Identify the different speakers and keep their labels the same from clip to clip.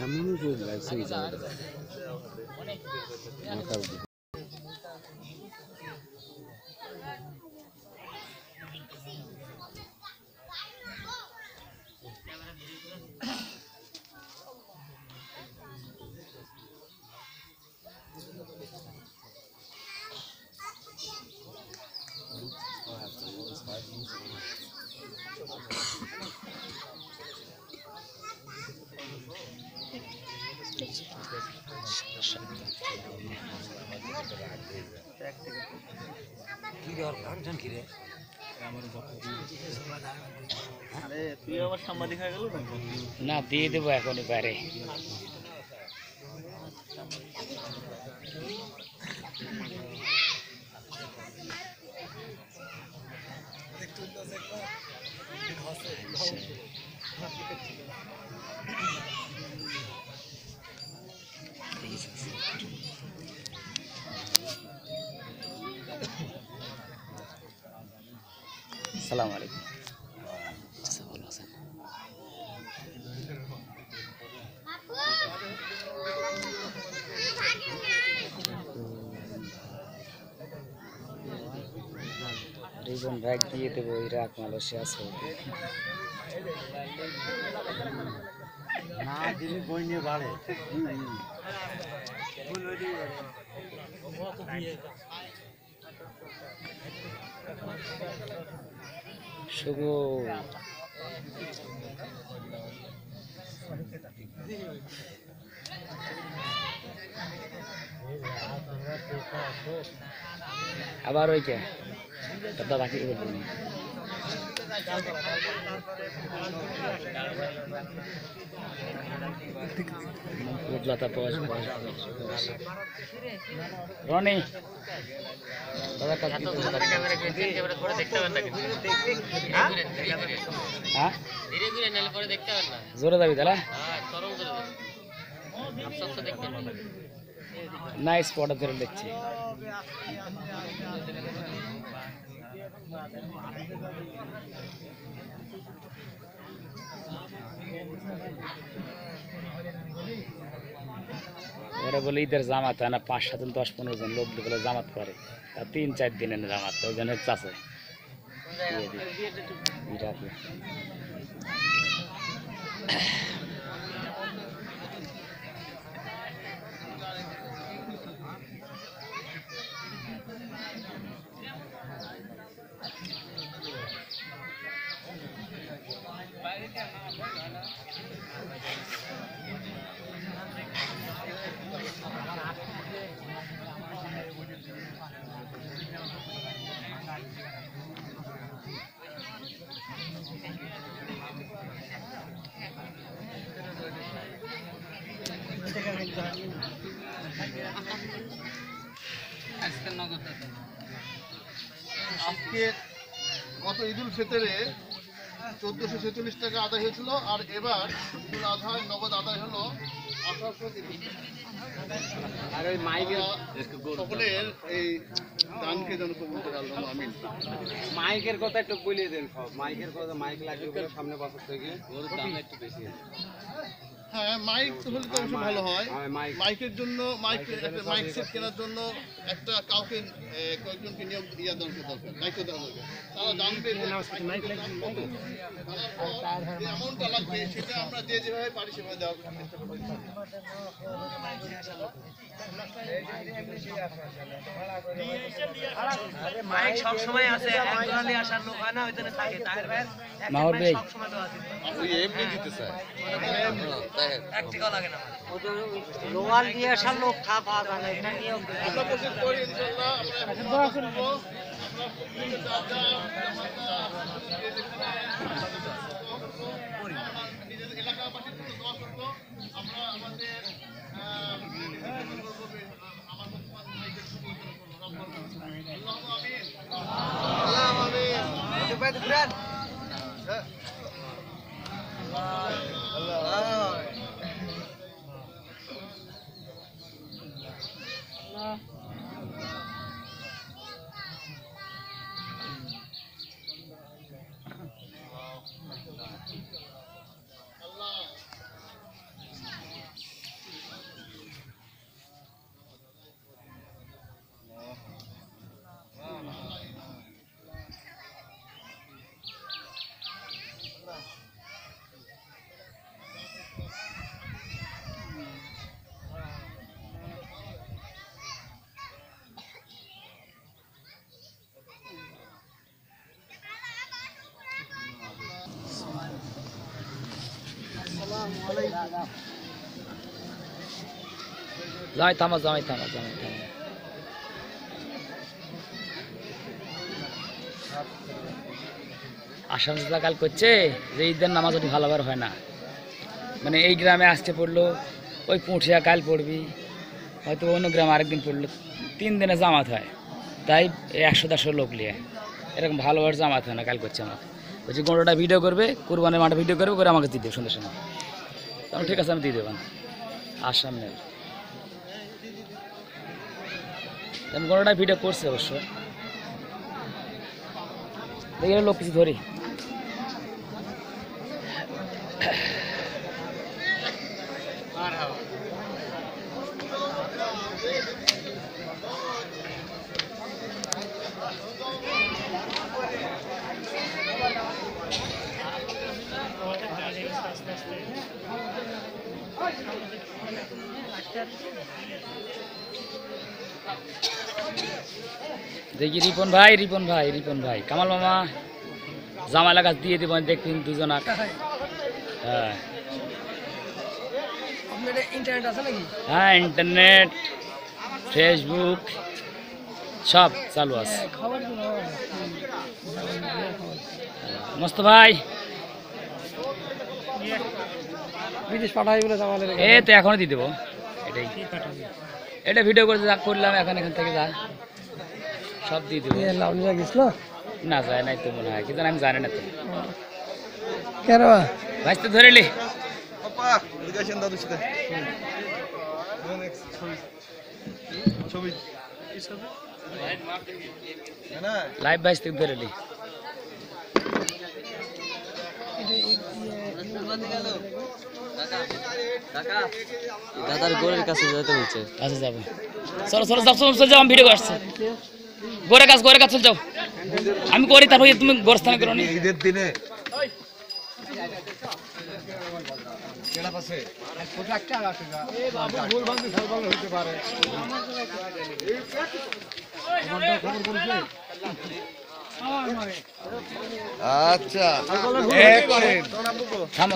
Speaker 1: এমনই করে লাগছে এই জায়গাটা মাথার উপর। না দিয়ে দেবো এখনই বাইরে। আসসালামু আলাইকুম। ভালো আছেন? রিজন ব্যাগ দিয়ে দেবো ইরাক মালয়েশিয়া সৌদি। না দিলে বই নিয়ে বাড়ে শুভ আবার ওই কে দাদা বাকি বলবেন রনি জোরে যাবি তাহলে না স্পটে ধরে দেখছি। ওরা বলে ঈদের জামাত হয় না 5-7 জন 10-15 জন লোক বলে জামাত করে 3-4 দিনের জামাত ওই জন্য চাষে
Speaker 2: আজকে গত ঈদুল ফিতরে 1446 টাকা আদায় হয়েছিল, আর এবার ঈদুল আজহায় নগদ আদায় হলো 1800। আর ওই মাইকের সকলের এই দানকে যেন কবুল করে আল্লাহ আমিন।
Speaker 3: মাইকের কথা একটু বলে দেন, সব মাইকের কথা, মাইক লাগবে বলে সামনে বছর থেকে ওর দাম একটু বেশি।
Speaker 2: হ্যাঁ, মাইক তো হলে তো অবশ্যই ভালো হয়। মাইকের জন্য মাইক সেট কেনার জন্য একটা কাউকে কয়েকজনকে নিয়োগ দেওয়া দরকার, দায়িত্ব দেওয়া দরকার। তারা জানবে অ্যামাউন্টটা লাগবে, সেটা আমরা যে যেভাবে পারি সেভাবে দেওয়ার চেষ্টা করবো।
Speaker 4: মাইক সব সময় আছে, একজনে আসার লোক হয় না, ওইখানে থাকে তাহের ভাই
Speaker 1: মাহর ভাই
Speaker 4: সব সময় তো আছে,
Speaker 3: ওই এমনি দিতে চায়,
Speaker 4: এক টাকাও লাগে না। লোয়াল দিয়ে আসার লোক পাওয়া যায় না, এটা নিয়েও
Speaker 2: আমরা কোশিশ করি ইনশাআল্লাহ, আমরা দোয়া করব, আমরা প্রত্যেকটা দাদা নিজেদের এলাকাবাসীর জন্য দোয়া করব। আমরা আমাদের আমার বর্তমান ভাইদের জন্য করব। আল্লাহু আমিন, আল্লাহু আমিন।
Speaker 4: ভাই ঘুরেন
Speaker 1: যাই থামা আসাম কাল করছে যে ঈদের নামাজ ওটি ভালোবার হয় না, মানে এই গ্রামে আজকে পড়লো, ওই পুঁঠিয়া কাল পড়বি, হয়তো অন্য গ্রামে আরেকদিন পড়লো, 3 দিনে জামাত হয়, তাই 100-150 লোক নিয়ে এরকম ভালোভাবে জামাত হয় না। কাল করছে আমাকে বলছি গোটা ভিডিও করবে, কুরবানের মাঠে ভিডিও করবে, করে আমাকে দিয়ে দেবে সন্ধ্যের সময়। তখন ঠিক আছে আমি দিয়ে দেবো, আর সামনে আমি গোটা ভিডিও করছি অবশ্য, দেখি লোক কিছু ধরি। দেখি রিপন ভাই কামাল মামা জামালা গাছ দিয়ে দেবেন, দেখবেন দুজন। হ্যাঁ
Speaker 4: ইন্টারনেট আছে নাকি?
Speaker 1: হ্যাঁ, ইন্টারনেট, ফেসবুক সব চালু আছে। মস্ত ভাই
Speaker 4: বিদেশ পাঠাই বলে জামালের,
Speaker 1: এ তো এখনো দিয়ে দেবো, এটাই এটা ভিডিও করে যা করলাম, এখান থেকে যা সব দিয়ে দেবো।
Speaker 4: লাউনিয়া গেছিল
Speaker 1: না যায় নাই তো মনে হয়, কিন্তু আমি জানি না তো।
Speaker 4: কেন
Speaker 1: ভাই তো ধরে লি লাইভ বাইস থেকে ধরে লি।
Speaker 3: দাদার গোরের কাছে যেতে বলছে।
Speaker 1: আচ্ছা যাবো, চলো যাও, আমি ভিডিও আসছে। গোরে কাজ চল যাও, আমি করি, তারপরে তুমি গোরস্থানে করো।
Speaker 3: ঈদের দিনে আচ্ছা
Speaker 1: থামো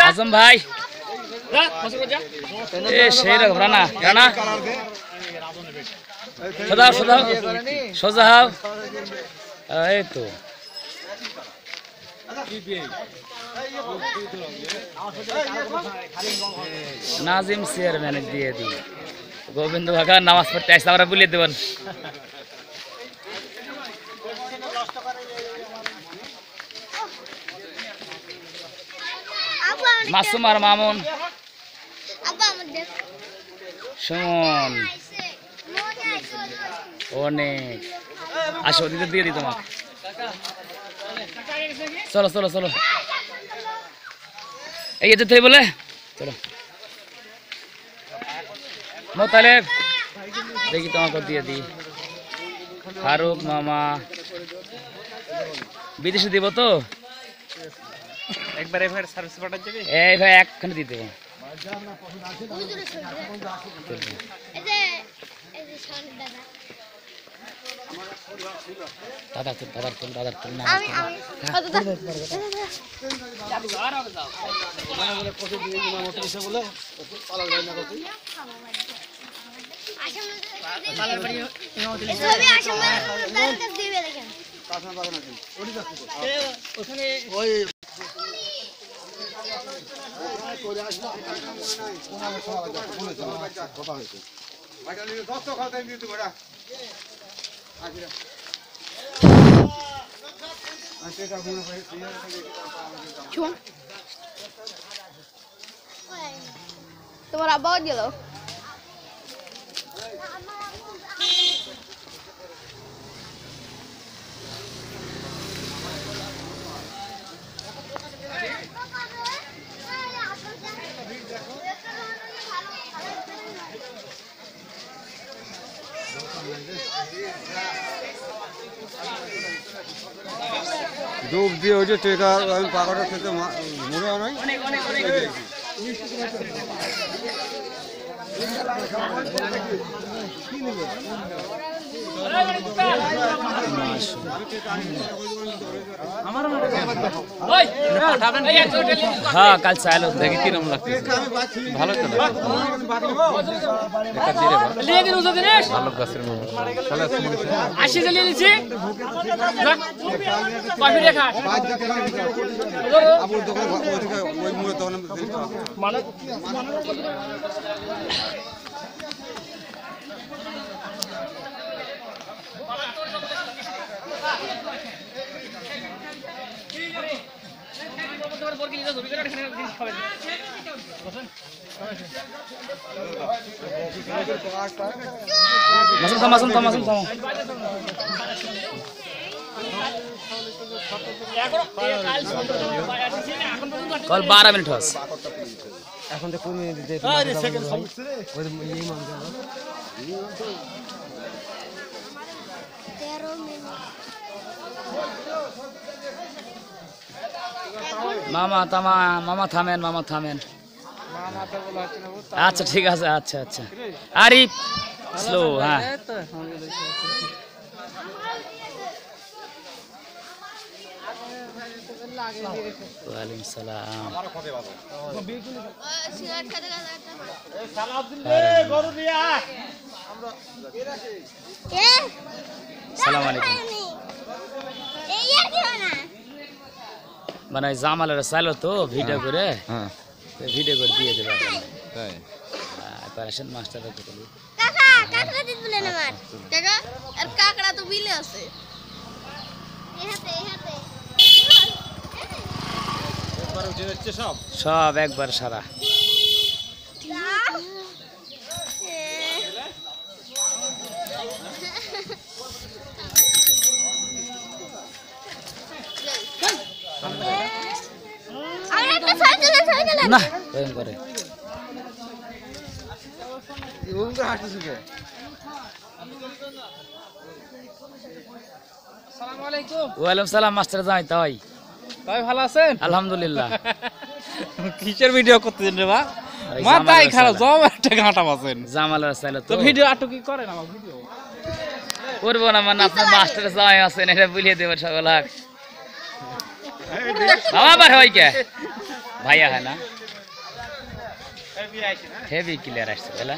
Speaker 1: আজম ভাই এ সেই রকম রানা রানা সোজাও সোজাও সোজা হাও এই তো নাজিম চেয়ারম্যানের দিয়ে দিই গোবিন্দ কাকা নামাজ পড়তে আসলে আমরা বলিয়ে দেবেন মাসুম আর মামুন সুমন অনেক আসো দিতে দিয়ে দিই তোমাকে চলো চলো চলো এই যেতে বলে চলো তাহলে দেখি তোমাকে দিয়ে দিই ফারুক মামা বিদেশে দিব তো
Speaker 3: একবারে ভাই সার্ভিস পাঠাতে যাবে
Speaker 1: এই ভাই একখানে দিয়ে দেবো দাদার তুল না
Speaker 5: তোমার আব্বা গেল
Speaker 3: ডুব দিয়ে ওই যে টেকা আমি পাকাটা খেতে মনে হয় নাই
Speaker 1: হ্যাঁ কাল চাইলো দেখি কিরম লাগছে ভালো তো ভালো গাছের আসি চালিয়ে দিচ্ছি कल 12 मिनट हस
Speaker 3: এখন তো কোন দিতে
Speaker 1: मामा तमा मामा थामेन अच्छा ठीक है अच्छा अच्छा आरिफ स्लो हाँ वालेकुम सलाम सलाम वालेकुम মানে জামালের চাইলো তো ভিডিও করে ভিডিও করে দিয়ে দেবে তাই অপারেশন মাস্টার তো বলি
Speaker 5: কাকা কাকড়া দিতে বলেন আমার কাকা আর কাকড়া তো বিলে আছে এই হাতে
Speaker 3: একবার উঠে যাচ্ছে সব
Speaker 1: সব একবার সারা না এরকম করে ওয়ালাইকুম সালাম মাস্টার জামাই তাই
Speaker 6: ভাই ভালো আছেন
Speaker 1: আলহামদুলিল্লাহ
Speaker 6: কিসের ভিডিও করতেছেন রে বা মাথায় খারাপ জম একটা ঘাটা বাসেন
Speaker 1: জামালের চাইলো
Speaker 6: তো ভিডিও আটকি করেন আমার ভিডিও
Speaker 1: করবো না মানে আপনার মাস্টার জামাই আছেন এটা বুঝিয়ে দেবেন সকল বাবা বার হয় কে ভাইয়া হয় না হেভি ক্লিয়ার আসছে তাহলে